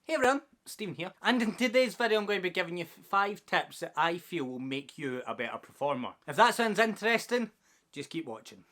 Hey everyone, Stephen here, and in today's video I'm going to be giving you 5 tips that I feel will make you a better performer. If that sounds interesting, just keep watching.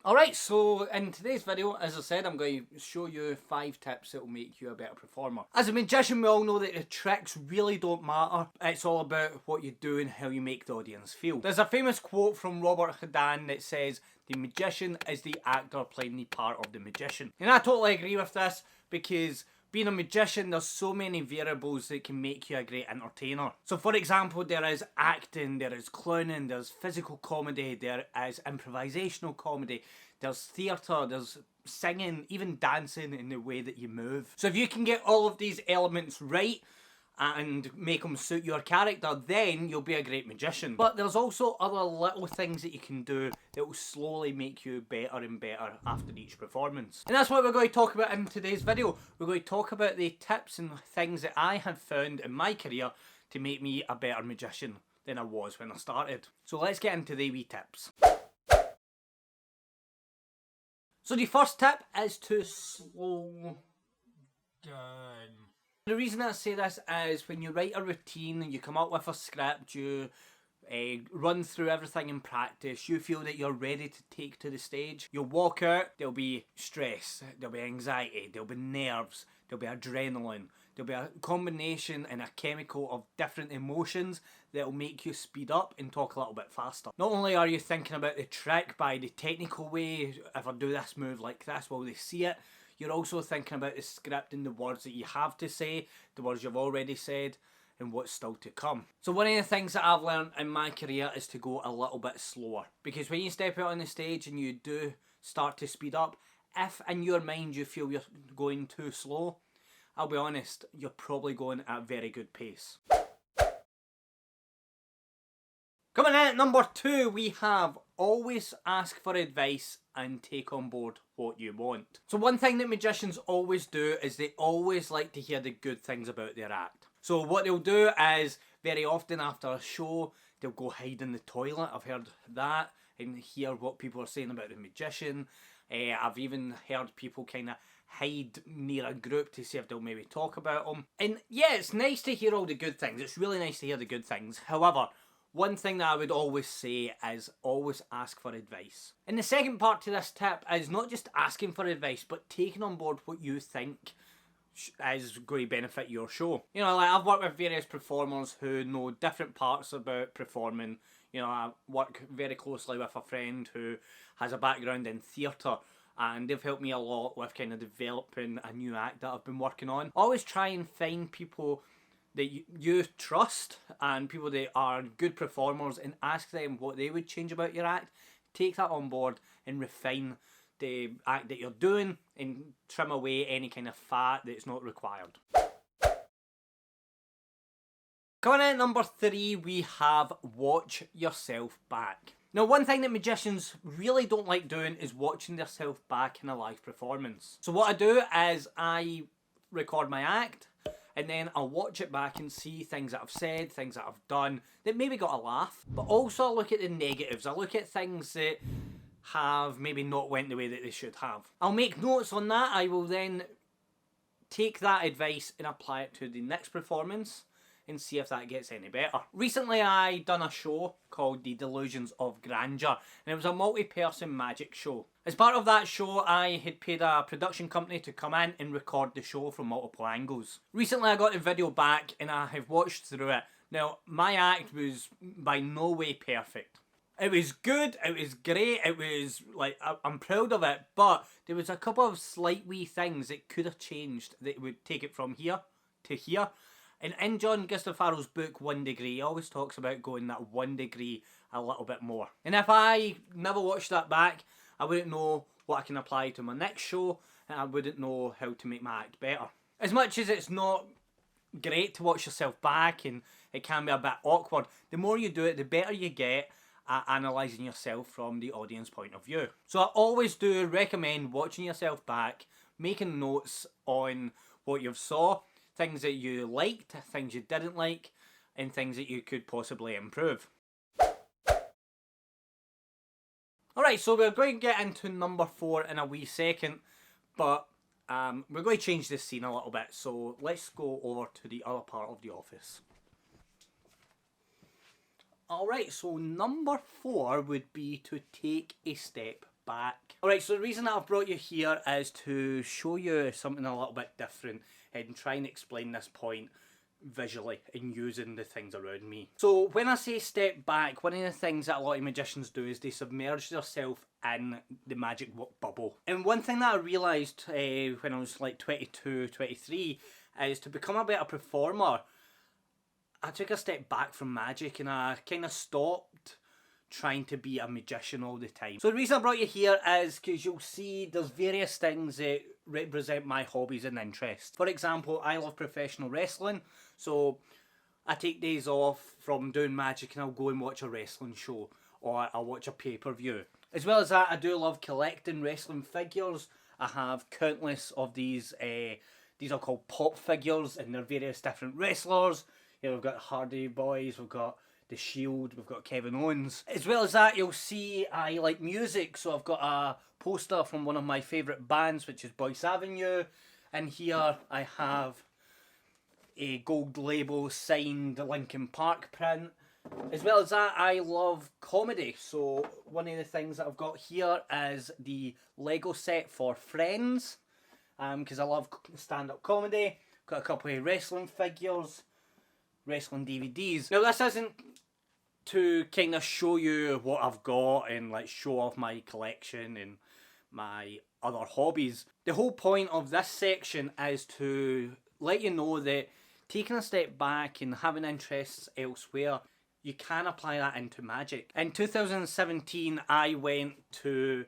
Alright, so in today's video, as I said, I'm going to show you 5 tips that will make you a better performer. As a magician, we all know that the tricks really don't matter. It's all about what you do and how you make the audience feel. There's a famous quote from Robert Houdin that says, "The magician is the actor playing the part of the magician." And I totally agree with this because being a magician, there's so many variables that can make you a great entertainer. So for example, there is acting, there is clowning, there's physical comedy, there is improvisational comedy, there's theatre, there's singing, even dancing in the way that you move. So if you can get all of these elements right and make them suit your character, then you'll be a great magician. But there's also other little things that you can do that will slowly make you better and better after each performance. And that's what we're going to talk about in today's video. We're going to talk about the tips and things that I have found in my career to make me a better magician than I was when I started. So let's get into the wee tips. So the first tip is to slow down. The reason I say this is when you write a routine and you come up with a script, you run through everything in practice, you feel that you're ready to take to the stage. You'll walk out, there'll be stress, there'll be anxiety, there'll be nerves, there'll be adrenaline, there'll be a combination and a chemical of different emotions that'll make you speed up and talk a little bit faster. Not only are you thinking about the trick by the technical way, if I do this move like this, will they see it? You're also thinking about the script and the words that you have to say, the words you've already said, and what's still to come. So one of the things that I've learned in my career is to go a little bit slower. Because when you step out on the stage and you do start to speed up, if in your mind you feel you're going too slow, I'll be honest, you're probably going at a very good pace. Coming in at number 2, we have always ask for advice and take on board what you want. So one thing that magicians always do is they always like to hear the good things about their act. So what they'll do is, very often after a show, they'll go hide in the toilet. I've heard that and hear what people are saying about the magician. I've even heard people kind of hide near a group to see if they'll maybe talk about them. And yeah, it's nice to hear all the good things. It's really nice to hear the good things. However, one thing that I would always say is always ask for advice. And the second part to this tip is not just asking for advice, but taking on board what you think is going to benefit your show. You know, like I've worked with various performers who know different parts about performing. You know, I work very closely with a friend who has a background in theatre, and they've helped me a lot with kind of developing a new act that I've been working on. Always try and find people that you trust and people that are good performers and ask them what they would change about your act. Take that on board and refine the act that you're doing and trim away any kind of fat that's not required. Coming in at number 3, we have watch yourself back. Now, one thing that magicians really don't like doing is watching themselves back in a live performance. So what I do is I record my act, and then I'll watch it back and see things that I've said, things that I've done that maybe got a laugh. But also I look at the negatives. I look at things that have maybe not went the way that they should have. I'll make notes on that. I will then take that advice and apply it to the next performance and see if that gets any better. Recently I done a show called The Delusions of Grandeur, and it was a multi-person magic show. As part of that show, I had paid a production company to come in and record the show from multiple angles. Recently I got the video back and I have watched through it. Now, my act was by no way perfect. It was good, it was great, it was like, I'm proud of it, but there was a couple of slight wee things that could have changed that would take it from here to here. And in John Guastaferro's book, 1 Degree, he always talks about going that 1 degree a little bit more. And if I never watched that back, I wouldn't know what I can apply to my next show, and I wouldn't know how to make my act better. As much as it's not great to watch yourself back, and it can be a bit awkward, the more you do it, the better you get at analysing yourself from the audience point of view. So I always do recommend watching yourself back, making notes on what you've saw, things that you liked, things you didn't like, and things that you could possibly improve. Alright, so we're going to get into number 4 in a wee second, but we're going to change the scene a little bit, so let's go over to the other part of the office. Alright, so number 4 would be to take a step back. Alright, so the reason that I've brought you here is to show you something a little bit different and try and explain this point visually and using the things around me. So when I say step back, one of the things that a lot of magicians do is they submerge themselves in the magic bubble. And one thing that I realised when I was like 22, 23 is to become a better performer, I took a step back from magic and I kind of stopped trying to be a magician all the time. So the reason I brought you here is because you'll see there's various things that represent my hobbies and interests. For example, I love professional wrestling, so I take days off from doing magic and I'll go and watch a wrestling show or I'll watch a pay-per-view. As well as that, I do love collecting wrestling figures. I have countless of these are called pop figures and they're various different wrestlers. You know, we've got Hardy Boys, we've got The Shield, we've got Kevin Owens. As well as that, you'll see I like music, so I've got a poster from one of my favourite bands, which is Boyce Avenue, and here I have a gold label signed Linkin Park print. As well as that, I love comedy, so one of the things that I've got here is the Lego set for Friends, because I love stand-up comedy. Got a couple of wrestling figures, wrestling DVDs. Now this isn't to kind of show you what I've got and like show off my collection and my other hobbies. The whole point of this section is to let you know that taking a step back and having interests elsewhere, you can apply that into magic. In 2017 I went to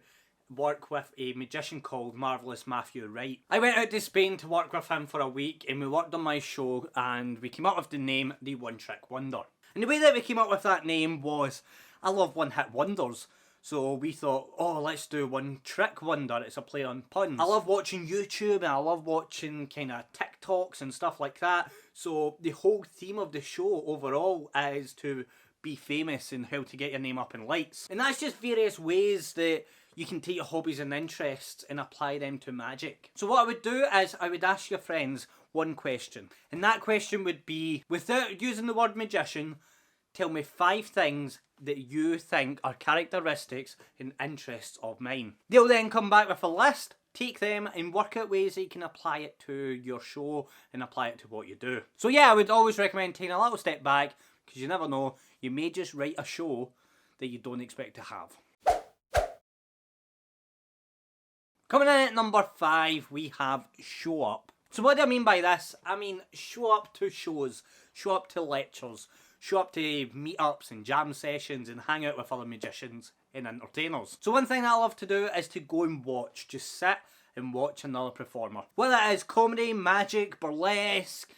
work with a magician called Marvellous Matthew Wright. I went out to Spain to work with him for a week and we worked on my show and we came up with the name The One Trick Wonder. And the way that we came up with that name was, I love one hit wonders. So we thought, oh, let's do One Trick Wonder. It's a play on puns. I love watching YouTube and I love watching kind of TikToks and stuff like that. So the whole theme of the show overall is to be famous and how to get your name up in lights. And that's just various ways that you can take your hobbies and interests and apply them to magic. So what I would do is I would ask your friends one question. And that question would be, without using the word magician, tell me 5 things that you think are characteristics and interests of mine. They'll then come back with a list, take them and work out ways that you can apply it to your show and apply it to what you do. So yeah, I would always recommend taking a little step back because you never know, you may just write a show that you don't expect to have. Coming in at number 5, we have show up. So what do I mean by this? I mean show up to shows, show up to lectures, show up to meetups and jam sessions and hang out with other magicians and entertainers. So one thing I love to do is to go and watch, just sit and watch another performer. Whether it is comedy, magic, burlesque,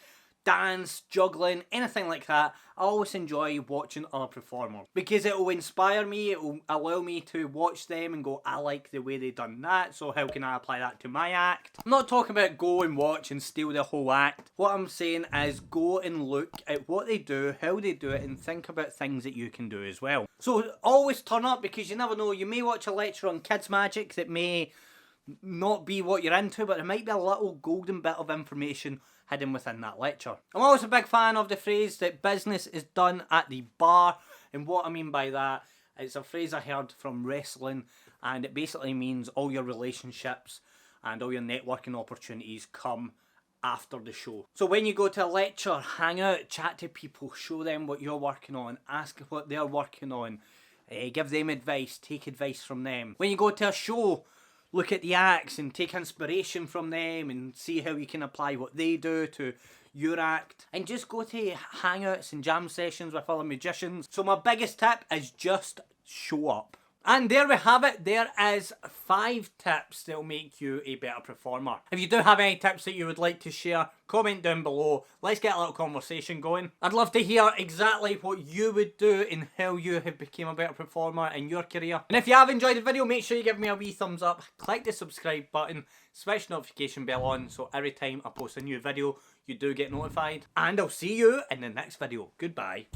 dance, juggling, anything like that, I always enjoy watching other performers because it will inspire me, it will allow me to watch them and go, I like the way they done that, so how can I apply that to my act? I'm not talking about go and watch and steal the whole act. What I'm saying is go and look at what they do, how they do it, and think about things that you can do as well. So always turn up because you never know, you may watch a lecture on kids magic that may not be what you're into, but there might be a little golden bit of information hidden within that lecture. I'm always a big fan of the phrase that business is done at the bar, and what I mean by that, it's a phrase I heard from wrestling, and it basically means all your relationships and all your networking opportunities come after the show. So when you go to a lecture, hang out, chat to people, show them what you're working on, ask what they're working on, give them advice, take advice from them. When you go to a show, look at the acts and take inspiration from them and see how you can apply what they do to your act. And just go to hangouts and jam sessions with other magicians. So my biggest tip is just show up. And there we have it. There is 5 tips that will make you a better performer. If you do have any tips that you would like to share, comment down below. Let's get a little conversation going. I'd love to hear exactly what you would do and how you have become a better performer in your career. And if you have enjoyed the video, make sure you give me a wee thumbs up, click the subscribe button, switch notification bell on so every time I post a new video, you do get notified. And I'll see you in the next video. Goodbye.